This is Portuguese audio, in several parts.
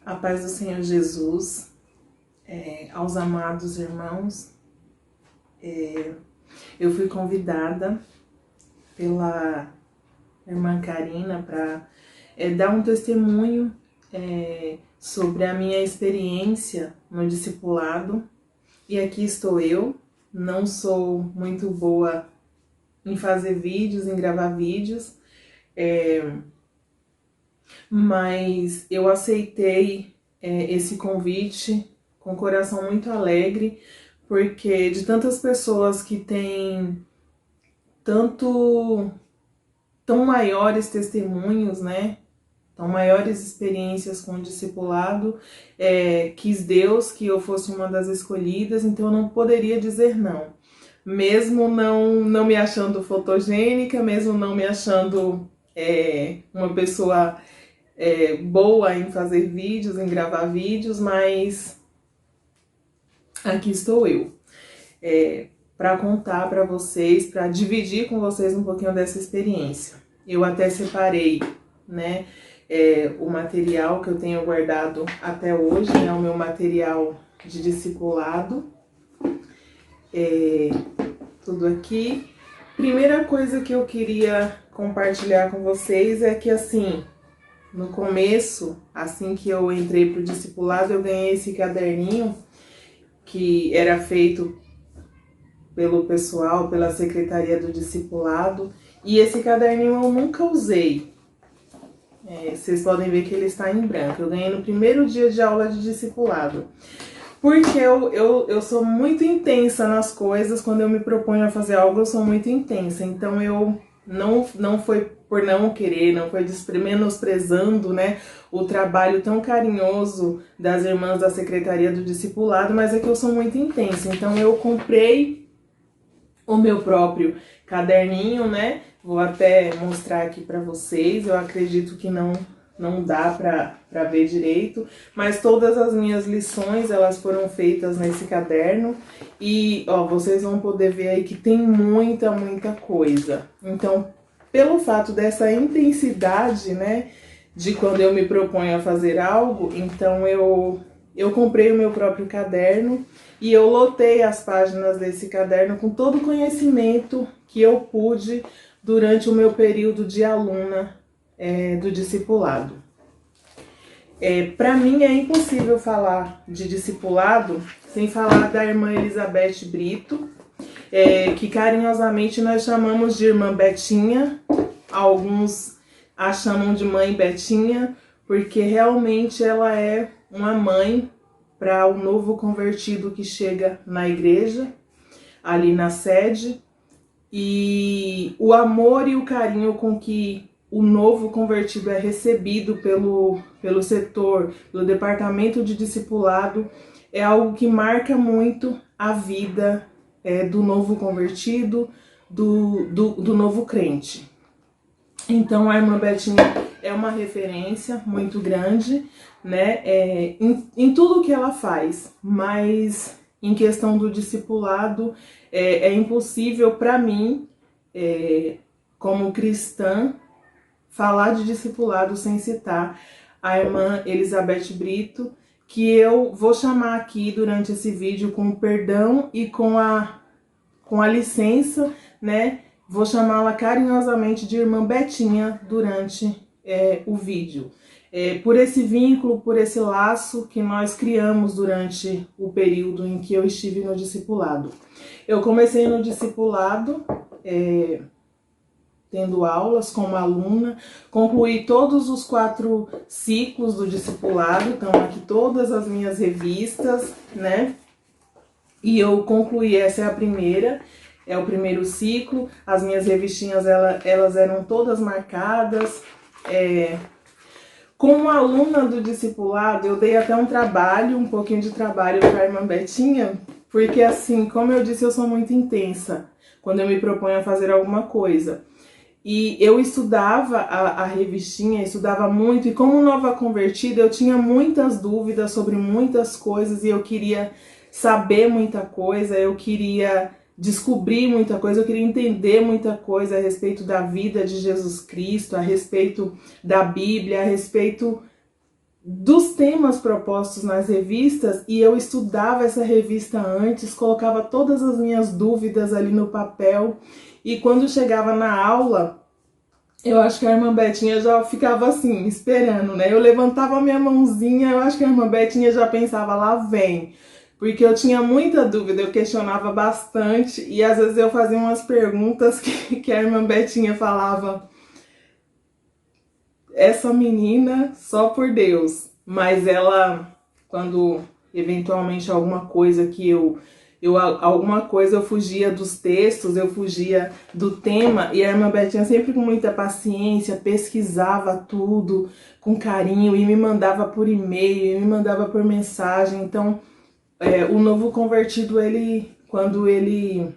A paz do Senhor Jesus, aos amados irmãos, eu fui convidada pela irmã Karina para dar um testemunho sobre a minha experiência no discipulado, e aqui estou eu. Não sou muito boa em fazer vídeos, em gravar vídeos, mas eu aceitei esse convite com o coração muito alegre, porque de tantas pessoas que têm tão maiores testemunhos, né? Tão maiores experiências com o discipulado, quis Deus que eu fosse uma das escolhidas, então eu não poderia dizer não. Mesmo não me achando fotogênica, mesmo não me achando uma pessoa boa em fazer vídeos, em gravar vídeos, mas aqui estou eu para contar para vocês, para dividir com vocês um pouquinho dessa experiência. Eu até separei, né, o material que eu tenho guardado até hoje, né, o meu material de discipulado, tudo aqui. Primeira coisa que eu queria compartilhar com vocês é que, assim, no começo, assim que eu entrei para o discipulado, eu ganhei esse caderninho que era feito pelo pessoal, pela Secretaria do Discipulado, e esse caderninho eu nunca usei. Vocês podem ver que ele está em branco. Eu ganhei no primeiro dia de aula de discipulado, porque eu sou muito intensa nas coisas. Quando eu me proponho a fazer algo, eu sou muito intensa, então eu não foi por não querer, não foi menosprezando, né, o trabalho tão carinhoso das irmãs da Secretaria do Discipulado, mas é que eu sou muito intensa, então eu comprei o meu próprio caderninho, né, vou até mostrar aqui para vocês. Eu acredito que não dá para ver direito, mas todas as minhas lições, elas foram feitas nesse caderno, e ó, vocês vão poder ver aí que tem muita coisa. Então, pelo fato dessa intensidade, né, de quando eu me proponho a fazer algo, então eu comprei o meu próprio caderno e eu lotei as páginas desse caderno com todo o conhecimento que eu pude durante o meu período de aluna do discipulado. Para mim é impossível falar de discipulado sem falar da irmã Elizabeth Brito, que carinhosamente nós chamamos de irmã Betinha. Alguns a chamam de mãe Betinha, porque realmente ela é uma mãe para o novo convertido que chega na igreja, ali na sede, e o amor e o carinho com que o novo convertido é recebido pelo setor, pelo departamento de discipulado, é algo que marca muito a vida do novo convertido, do novo crente. Então a irmã Betinha é uma referência muito grande, né, em tudo que ela faz, mas em questão do discipulado é impossível para mim, como cristã, falar de discipulado sem citar a irmã Elizabeth Brito, que eu vou chamar aqui durante esse vídeo, com o perdão e com a licença, né, vou chamá-la carinhosamente de irmã Betinha durante o vídeo. Por esse vínculo, por esse laço que nós criamos durante o período em que eu estive no discipulado. Eu comecei no discipulado tendo aulas como aluna, concluí todos os 4 ciclos do discipulado, estão aqui todas as minhas revistas, né? E eu concluí, essa é a primeira, é o primeiro ciclo. As minhas revistinhas, elas eram todas marcadas. Como aluna do discipulado, eu dei até um pouquinho de trabalho para a irmã Betinha, porque assim, como eu disse, eu sou muito intensa quando eu me proponho a fazer alguma coisa. E eu estudava a revistinha, estudava muito, e como nova convertida, eu tinha muitas dúvidas sobre muitas coisas, e eu queria saber muita coisa, eu queria descobrir muita coisa, eu queria entender muita coisa a respeito da vida de Jesus Cristo, a respeito da Bíblia, a respeito dos temas propostos nas revistas, e eu estudava essa revista antes, colocava todas as minhas dúvidas ali no papel, e quando chegava na aula, eu acho que a irmã Betinha já ficava assim, esperando, né? Eu levantava a minha mãozinha, eu acho que a irmã Betinha já pensava, lá vem. Porque eu tinha muita dúvida, eu questionava bastante, e às vezes eu fazia umas perguntas que a irmã Betinha falava, essa menina só por Deus. Mas ela, quando eventualmente alguma coisa que alguma coisa eu fugia dos textos, eu fugia do tema, e a irmã Betinha sempre com muita paciência, pesquisava tudo com carinho e me mandava por e-mail, e me mandava por mensagem. Então, o novo convertido, quando ele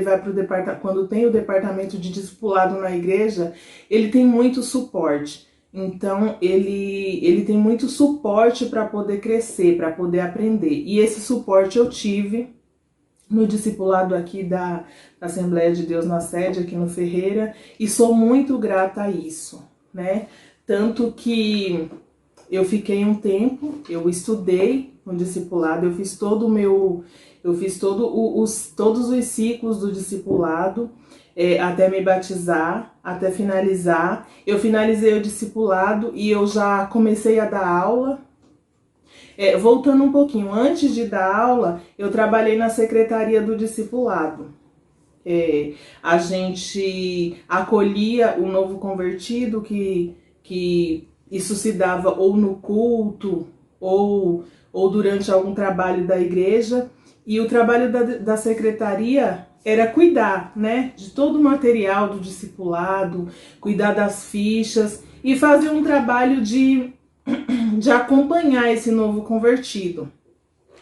vai para o departamento, quando tem o departamento de discipulado na igreja, ele tem muito suporte. Então, ele tem muito suporte para poder crescer, para poder aprender. E esse suporte eu tive no discipulado aqui da Assembleia de Deus na sede, aqui no Ferreira, e sou muito grata a isso, né? Tanto que eu fiquei um tempo, eu estudei no discipulado, eu fiz todo o meu, eu fiz todos os ciclos do discipulado, até me batizar, até finalizar. Eu finalizei o discipulado e eu já comecei a dar aula. Voltando um pouquinho, antes de dar aula, eu trabalhei na secretaria do discipulado. A gente acolhia o novo convertido, que isso se dava ou no culto ou durante algum trabalho da igreja, e o trabalho da secretaria era cuidar, né, de todo o material do discipulado, cuidar das fichas e fazer um trabalho de acompanhar esse novo convertido.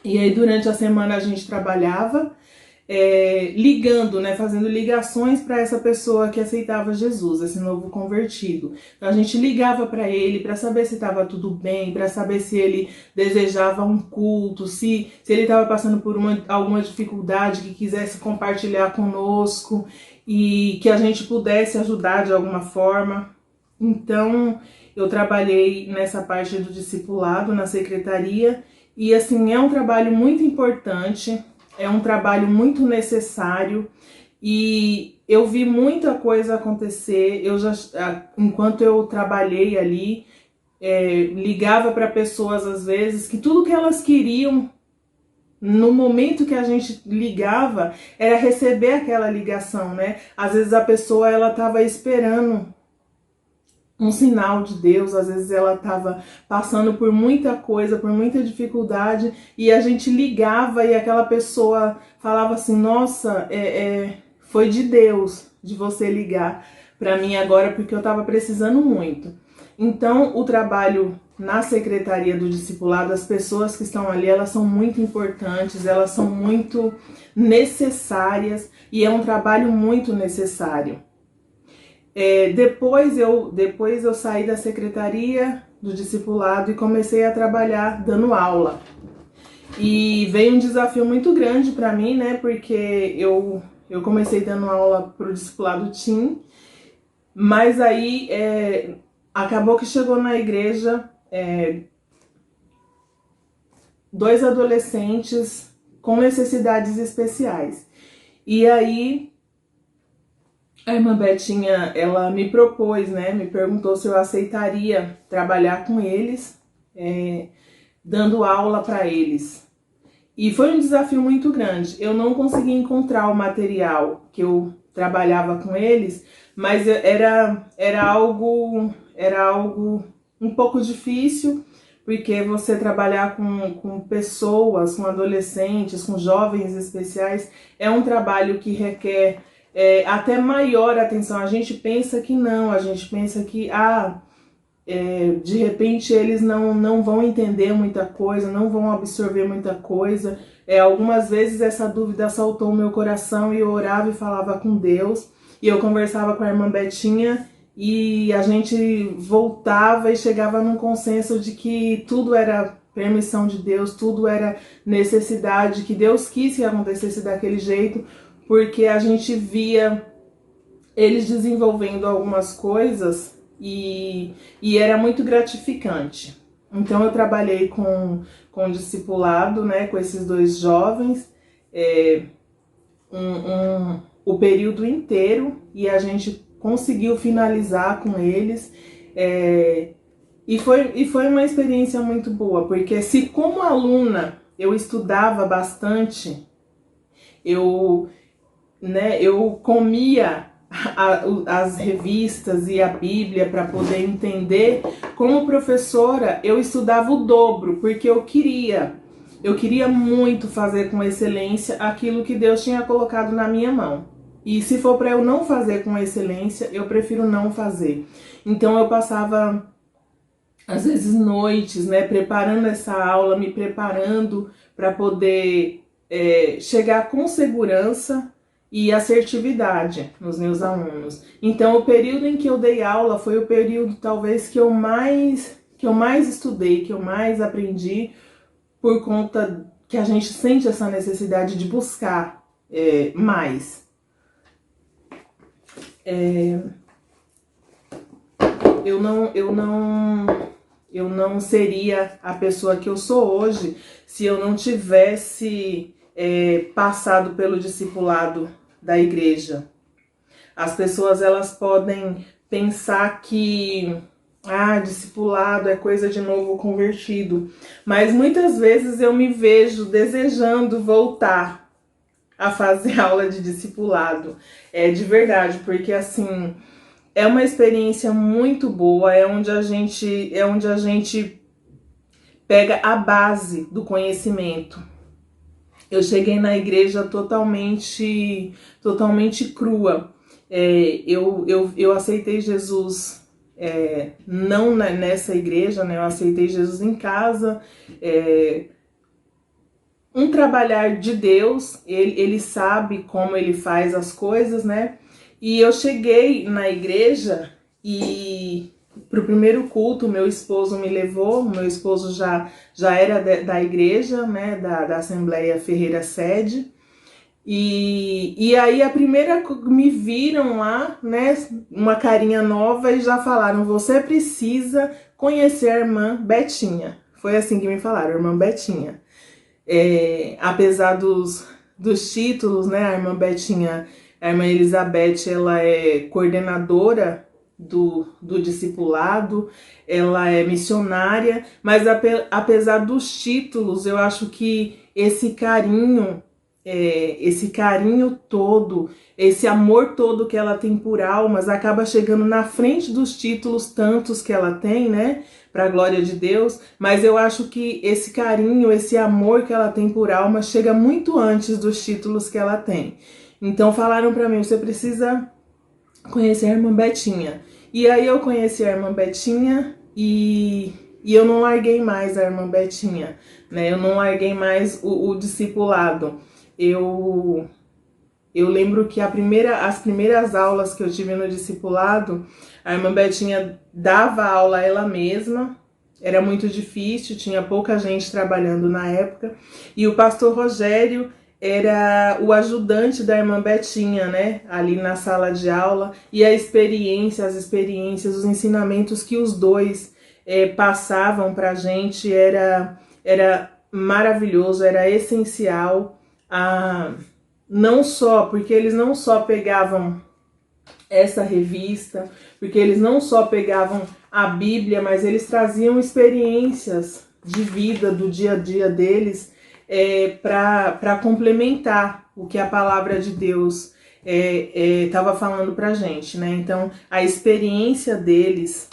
E aí durante a semana a gente trabalhava ligando, né, fazendo ligações para essa pessoa que aceitava Jesus, esse novo convertido. Então a gente ligava para ele para saber se estava tudo bem, para saber se ele desejava um culto, se ele estava passando por alguma dificuldade que quisesse compartilhar conosco e que a gente pudesse ajudar de alguma forma. Então eu trabalhei nessa parte do discipulado, na secretaria, e assim, é um trabalho muito importante, é um trabalho muito necessário, e eu vi muita coisa acontecer. Enquanto eu trabalhei ali, ligava para pessoas às vezes que tudo que elas queriam no momento que a gente ligava era receber aquela ligação, né? Às vezes a pessoa ela estava esperando um sinal de Deus, às vezes ela estava passando por muita coisa, por muita dificuldade, e a gente ligava e aquela pessoa falava assim, nossa, foi de Deus de você ligar para mim agora, porque eu estava precisando muito. Então, o trabalho na secretaria do discipulado, as pessoas que estão ali, elas são muito importantes, elas são muito necessárias, e é um trabalho muito necessário. Depois eu saí da secretaria do discipulado e comecei a trabalhar dando aula. E veio um desafio muito grande para mim, né? Porque eu comecei dando aula para o discipulado Teen, mas aí acabou que chegou na igreja 2 adolescentes com necessidades especiais. E aí a irmã Betinha, ela me propôs, né, me perguntou se eu aceitaria trabalhar com eles, dando aula para eles. E foi um desafio muito grande. Eu não consegui encontrar o material que eu trabalhava com eles, mas era algo um pouco difícil, porque você trabalhar com pessoas, com adolescentes, com jovens especiais, é um trabalho que requer até maior atenção. A gente pensa que não, a gente pensa que de repente eles não vão entender muita coisa, não vão absorver muita coisa. Algumas vezes essa dúvida assaltou o meu coração e eu orava e falava com Deus, e eu conversava com a irmã Betinha, e a gente voltava e chegava num consenso de que tudo era permissão de Deus, tudo era necessidade, que Deus quis que acontecesse daquele jeito, porque a gente via eles desenvolvendo algumas coisas e era muito gratificante. Então eu trabalhei com discipulado, né, com esses dois jovens, o período inteiro, e a gente conseguiu finalizar com eles. E foi uma experiência muito boa, porque se como aluna eu estudava bastante, eu comia as revistas e a Bíblia para poder entender. Como professora, eu estudava o dobro, porque eu queria muito fazer com excelência aquilo que Deus tinha colocado na minha mão. E se for para eu não fazer com excelência, eu prefiro não fazer. Então eu passava às vezes noites, né, preparando essa aula, me preparando para poder chegar com segurança e assertividade nos meus alunos. Então o período em que eu dei aula foi o período talvez que eu mais estudei, que eu mais aprendi, por conta que a gente sente essa necessidade de buscar mais. Eu não seria a pessoa que eu sou hoje se eu não tivesse passado pelo discipulado da igreja. As pessoas, elas podem pensar que discipulado é coisa de novo convertido, mas muitas vezes eu me vejo desejando voltar a fazer aula de discipulado, de verdade, porque assim, é uma experiência muito boa, é onde a gente pega a base do conhecimento. Eu cheguei na igreja totalmente crua. Eu aceitei Jesus não nessa igreja, né? Eu aceitei Jesus em casa. Um trabalhar de Deus, ele sabe como ele faz as coisas, né? E eu cheguei na igreja e pro primeiro culto meu esposo me levou. Meu esposo já era da igreja, né, da Assembleia Ferreira Sede. E aí a primeira, me viram lá, né, uma carinha nova, e já falaram: você precisa conhecer a irmã Betinha. Foi assim que me falaram, irmã Betinha. Apesar dos títulos, né, a irmã Betinha, a irmã Elizabeth, ela é coordenadora do discipulado, ela é missionária, mas apesar dos títulos, eu acho que esse carinho todo, esse amor todo que ela tem por almas, acaba chegando na frente dos títulos tantos que ela tem, né, para a glória de Deus. Mas eu acho que esse carinho, esse amor que ela tem por alma chega muito antes dos títulos que ela tem. Então falaram para mim: você precisa conhecer a irmã Betinha. E aí eu conheci a irmã Betinha e eu não larguei mais a irmã Betinha, né? Eu não larguei mais o discipulado. Eu lembro que as primeiras aulas que eu tive no discipulado, a irmã Betinha dava aula ela mesma. Era muito difícil, tinha pouca gente trabalhando na época. E o pastor Rogério era o ajudante da irmã Betinha, né, ali na sala de aula. E as experiências, os ensinamentos que os dois passavam pra gente era maravilhoso, era essencial. Não só, porque eles não só pegavam essa revista, porque eles não só pegavam a Bíblia, mas eles traziam experiências de vida, do dia a dia deles, para complementar o que a palavra de Deus estava falando pra gente, né? Então, a experiência deles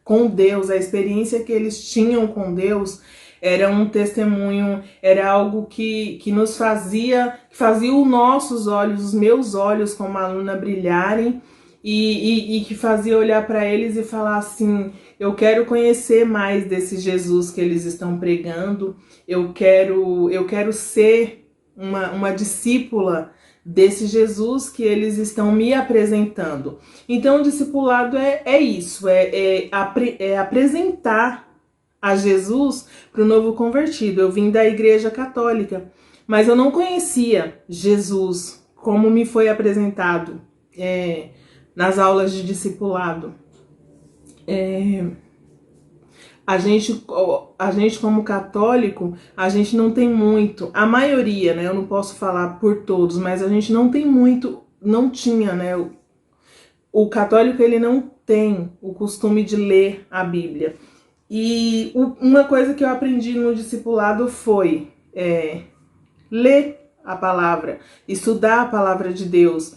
com Deus, a experiência que eles tinham com Deus, era um testemunho, era algo que nos fazia os nossos olhos, os meus olhos como aluna brilharem, e que fazia olhar para eles e falar assim: eu quero conhecer mais desse Jesus que eles estão pregando, eu quero ser uma discípula desse Jesus que eles estão me apresentando. Então o discipulado é isso, apresentar a Jesus para o novo convertido. Eu vim da igreja católica, mas eu não conhecia Jesus como me foi apresentado nas aulas de discipulado. a gente como católico, a gente não tem muito, a maioria, né? Eu não posso falar por todos, mas a gente não tem muito, não tinha, né? O católico, ele não tem o costume de ler a Bíblia. E uma coisa que eu aprendi no discipulado foi ler a palavra, estudar a palavra de Deus.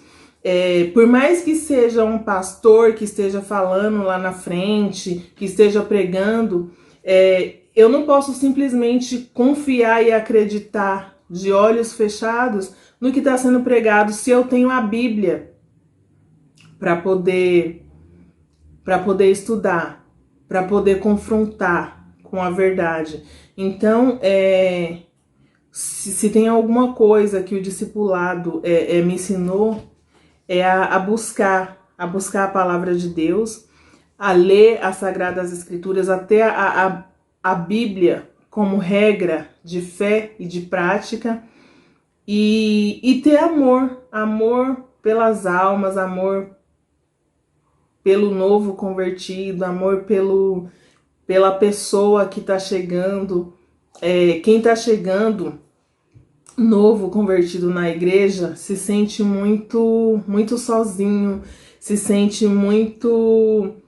Por mais que seja um pastor que esteja falando lá na frente, que esteja pregando, eu não posso simplesmente confiar e acreditar de olhos fechados no que está sendo pregado se eu tenho a Bíblia para poder estudar, para poder confrontar com a verdade. Então, se tem alguma coisa que o discipulado me ensinou, a buscar a palavra de Deus, a ler as Sagradas Escrituras, até a Bíblia como regra de fé e de prática, e ter amor pelas almas, amor pelo novo convertido, amor pela pessoa que está chegando. Quem está chegando novo convertido na igreja se sente muito sozinho, se sente muito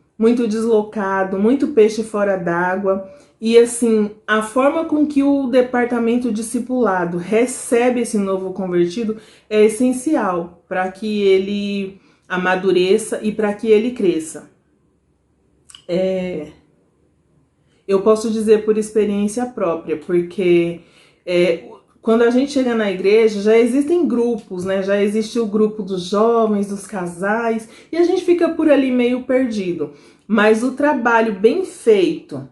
deslocado, muito peixe fora d'água. E assim, a forma com que o departamento discipulado recebe esse novo convertido é essencial para que ele amadureça e para que ele cresça. Eu posso dizer por experiência própria, porque quando a gente chega na igreja, já existem grupos, né? Já existe o grupo dos jovens, dos casais, e a gente fica por ali meio perdido. Mas o trabalho bem feito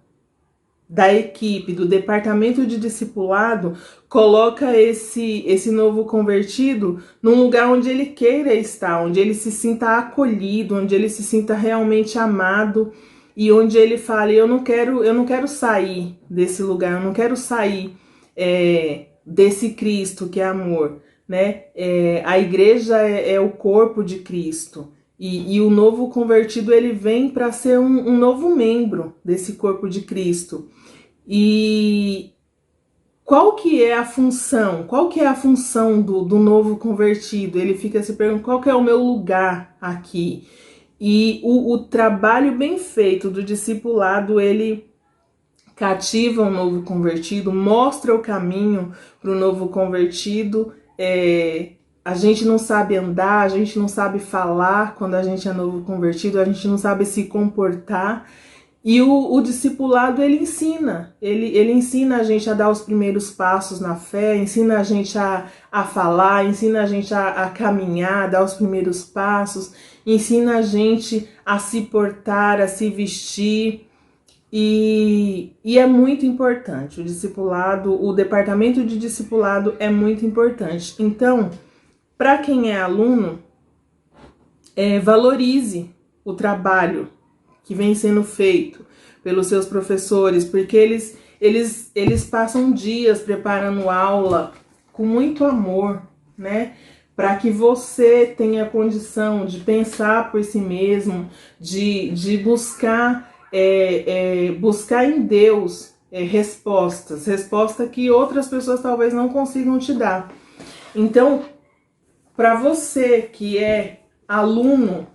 da equipe, do departamento de discipulado, coloca esse novo convertido num lugar onde ele queira estar, onde ele se sinta acolhido, onde ele se sinta realmente amado, e onde ele fale, eu não quero sair desse lugar, eu não quero sair desse Cristo que é amor, né? A igreja é o corpo de Cristo, e o novo convertido, ele vem para ser um novo membro desse corpo de Cristo. E qual que é a função? Qual que é a função do novo convertido? Ele fica se perguntando, qual que é o meu lugar aqui? E o trabalho bem feito do discipulado, ele cativa o novo convertido, mostra o caminho para o novo convertido. A gente não sabe andar, a gente não sabe falar quando a gente é novo convertido, a gente não sabe se comportar. E o discipulado, ele ensina a gente a dar os primeiros passos na fé, ensina a gente a falar, ensina a gente a caminhar, a dar os primeiros passos, ensina a gente a se portar, a se vestir. E é muito importante o discipulado, o departamento de discipulado é muito importante. Então, para quem é aluno, valorize o trabalho que vem sendo feito pelos seus professores, porque eles passam dias preparando aula com muito amor, né? Para que você tenha condição de pensar por si mesmo, de buscar em Deus respostas que outras pessoas talvez não consigam te dar. Então, para você que é aluno,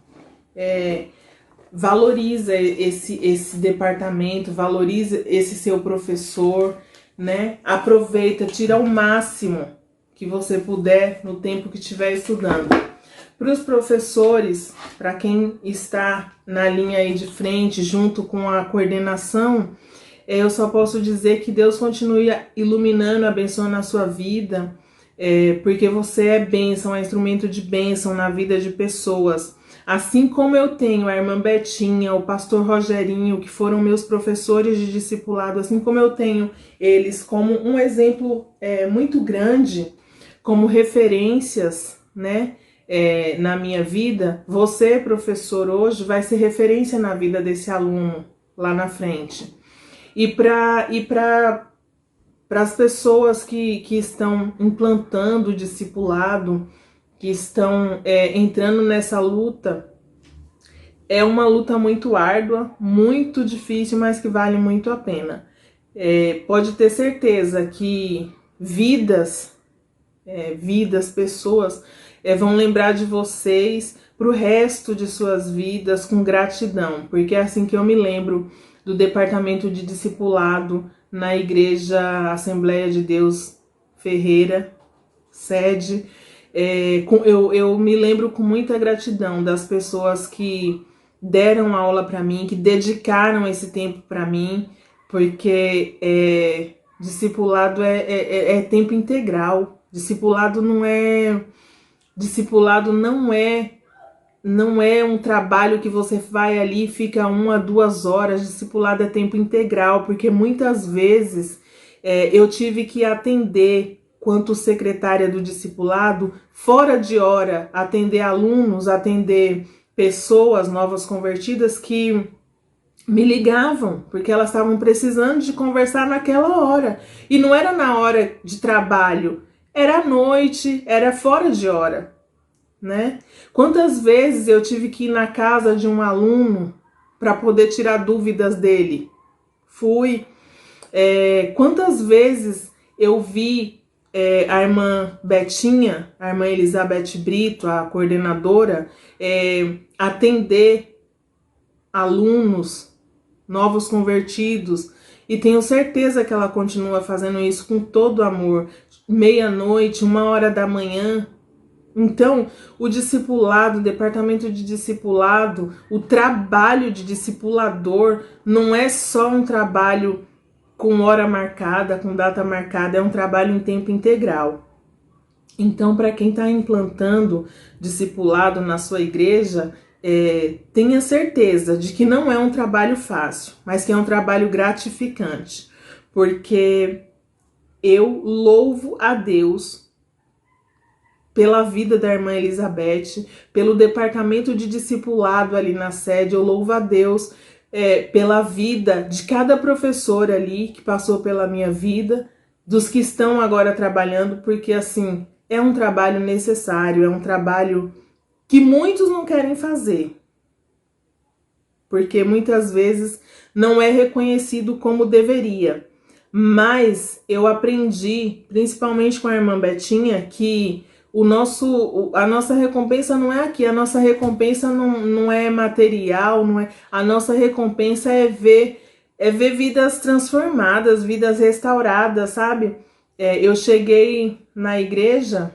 valoriza esse departamento, valoriza esse seu professor, né? Aproveita, tira o máximo que você puder no tempo que estiver estudando. Para os professores, para quem está na linha aí de frente, junto com a coordenação, eu só posso dizer que Deus continue iluminando, abençoando a sua vida, porque você é bênção, é instrumento de bênção na vida de pessoas. Assim como eu tenho a irmã Betinha, o pastor Rogerinho, que foram meus professores de discipulado, assim como eu tenho eles como um exemplo muito grande, como referências, né, na minha vida, você, professor, hoje vai ser referência na vida desse aluno lá na frente. E para as pessoas que estão implantando o discipulado, que estão entrando nessa luta, é uma luta muito árdua, muito difícil, mas que vale muito a pena. Pode ter certeza que pessoas vão lembrar de vocês para o resto de suas vidas com gratidão, porque é assim que eu me lembro do departamento de discipulado na Igreja Assembleia de Deus Ferreira, sede. Eu me lembro com muita gratidão das pessoas que deram aula para mim, que dedicaram esse tempo para mim, porque discipulado é tempo integral. Discipulado não é um trabalho que você vai ali e fica 1 a 2 horas. Discipulado é tempo integral, porque muitas vezes eu tive que atender, quanto secretária do discipulado, fora de hora, atender alunos, atender pessoas novas convertidas que me ligavam, porque elas estavam precisando de conversar naquela hora. E não era na hora de trabalho, era à noite, era fora de hora, né? Quantas vezes eu tive que ir na casa de um aluno para poder tirar dúvidas dele? Fui. Quantas vezes eu vi a irmã Betinha, a irmã Elizabeth Brito, a coordenadora, atender alunos novos convertidos, e tenho certeza que ela continua fazendo isso com todo amor, 12h, 1h da manhã. Então, o discipulado, o departamento de discipulado, o trabalho de discipulador não é só um trabalho com hora marcada, com data marcada, é um trabalho em tempo integral. Então, para quem está implantando discipulado na sua igreja, tenha certeza de que não é um trabalho fácil, mas que é um trabalho gratificante, porque eu louvo a Deus pela vida da irmã Elizabeth, pelo departamento de discipulado ali na sede. Eu louvo a Deus pela vida de cada professor ali que passou pela minha vida, dos que estão agora trabalhando, porque assim, é um trabalho necessário, é um trabalho que muitos não querem fazer, porque muitas vezes não é reconhecido como deveria. Mas eu aprendi, principalmente com a irmã Betinha, que a nossa recompensa não é aqui, a nossa recompensa não é material, a nossa recompensa é ver vidas transformadas, vidas restauradas, sabe? Eu cheguei na igreja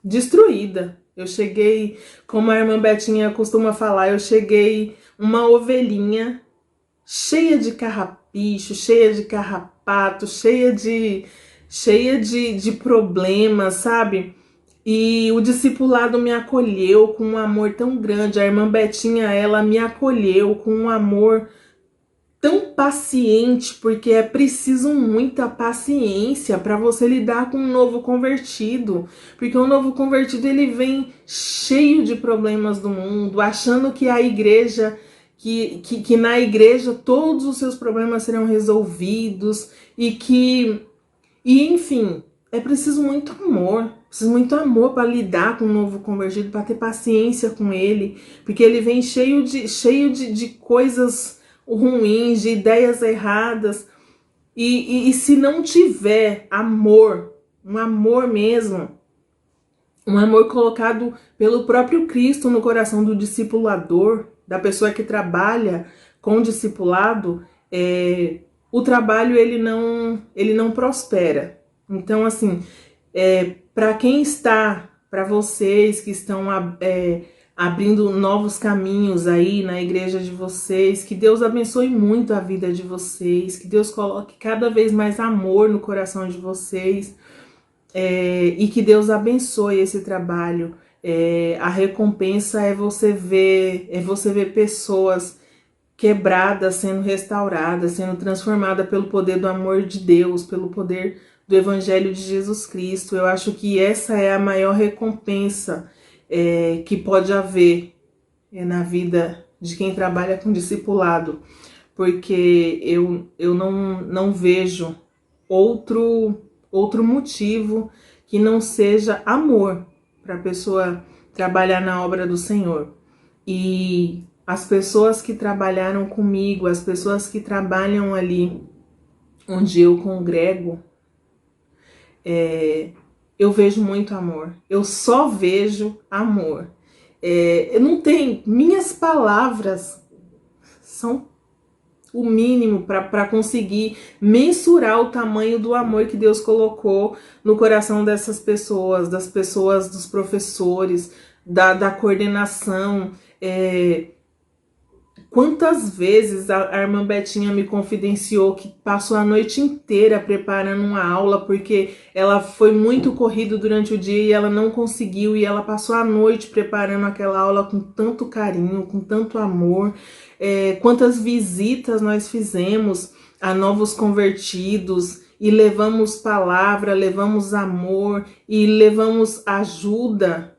destruída. Eu cheguei, como a irmã Betinha costuma falar, eu cheguei uma ovelhinha cheia de carrapicho, cheia de carrapato, cheia de problemas, sabe? E o discipulado me acolheu com um amor tão grande. A irmã Betinha, ela me acolheu com um amor tão paciente, porque é preciso muita paciência para você lidar com um novo convertido, porque um novo convertido ele vem cheio de problemas do mundo, achando que a igreja, que na igreja todos os seus problemas serão resolvidos e enfim, é preciso muito amor para lidar com um novo convertido, para ter paciência com ele, porque ele vem cheio de coisas ruins, de ideias erradas, e se não tiver amor, um amor mesmo, um amor colocado pelo próprio Cristo no coração do discipulador, da pessoa que trabalha com o discipulado, o trabalho ele não prospera. Então, assim, para vocês que estão abrindo novos caminhos aí na igreja de vocês, que Deus abençoe muito a vida de vocês, que Deus coloque cada vez mais amor no coração de vocês, e que Deus abençoe esse trabalho. A recompensa é você ver pessoas quebradas sendo restauradas, sendo transformadas pelo poder do amor de Deus, pelo poder do Evangelho de Jesus Cristo. Eu acho que essa é a maior recompensa que pode haver na vida de quem trabalha com discipulado, porque eu não vejo outro motivo que não seja amor para a pessoa trabalhar na obra do Senhor. E as pessoas que trabalharam comigo, as pessoas que trabalham ali onde eu congrego, eu vejo muito amor. Eu só vejo amor. Eu não tenho, minhas palavras são o mínimo para conseguir mensurar o tamanho do amor que Deus colocou no coração dessas pessoas, das pessoas, dos professores, da coordenação. Quantas vezes a irmã Betinha me confidenciou que passou a noite inteira preparando uma aula porque ela foi muito corrida durante o dia e ela não conseguiu, e ela passou a noite preparando aquela aula com tanto carinho, com tanto amor. Quantas visitas nós fizemos a novos convertidos e levamos palavra, levamos amor e levamos ajuda,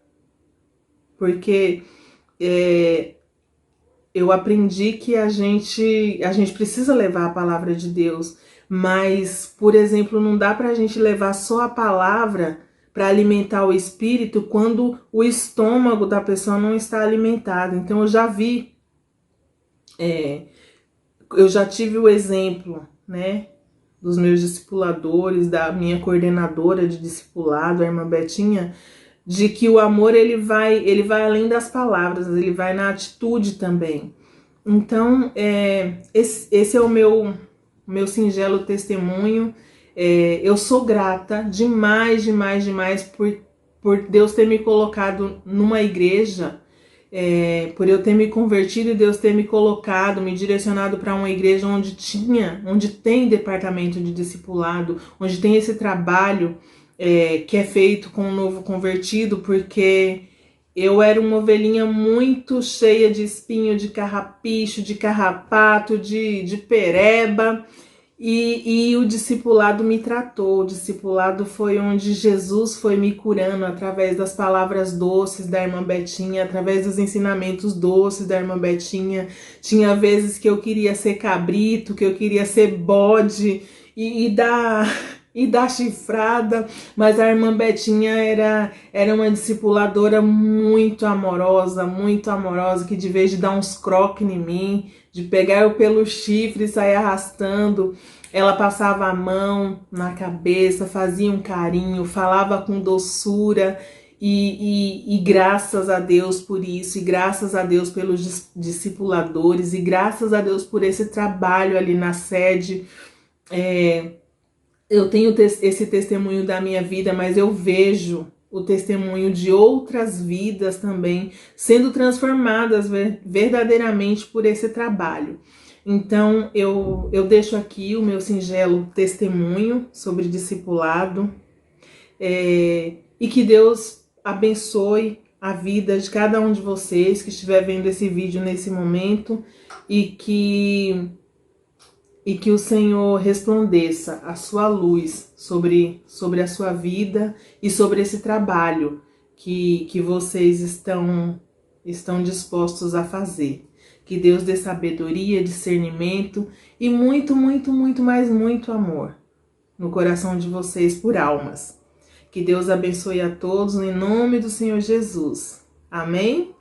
porque eu aprendi que a gente precisa levar a palavra de Deus, mas, por exemplo, não dá para a gente levar só a palavra para alimentar o espírito quando o estômago da pessoa não está alimentado. Então eu já vi, eu já tive o exemplo, né, dos meus discipuladores, da minha coordenadora de discipulado, a irmã Betinha, de que o amor ele vai além das palavras, ele vai na atitude também. Então, esse é o meu singelo testemunho. Eu sou grata demais, demais, demais por Deus ter me colocado numa igreja, por eu ter me convertido e Deus ter me colocado, me direcionado para uma igreja onde tem departamento de discipulado, onde tem esse trabalho que é feito com o novo convertido, porque eu era uma ovelhinha muito cheia de espinho, de carrapicho, de carrapato, de pereba, e o discipulado me tratou. O discipulado foi onde Jesus foi me curando através das palavras doces da irmã Betinha, através dos ensinamentos doces da irmã Betinha. Tinha vezes que eu queria ser cabrito, que eu queria ser bode e dar chifrada, mas a irmã Betinha era uma discipuladora muito amorosa, que de vez de dar uns croques em mim, de pegar eu pelo chifre e sair arrastando, ela passava a mão na cabeça, fazia um carinho, falava com doçura, e graças a Deus por isso, e graças a Deus pelos discipuladores, e graças a Deus por esse trabalho ali na sede. Eu tenho esse testemunho da minha vida, mas eu vejo o testemunho de outras vidas também sendo transformadas verdadeiramente por esse trabalho. Então, eu deixo aqui o meu singelo testemunho sobre discipulado, e que Deus abençoe a vida de cada um de vocês que estiver vendo esse vídeo nesse momento, e que o Senhor resplandeça a sua luz sobre a sua vida e sobre esse trabalho que vocês estão dispostos a fazer. Que Deus dê sabedoria, discernimento e muito, muito, muito, mais muito amor no coração de vocês por almas. Que Deus abençoe a todos em nome do Senhor Jesus. Amém?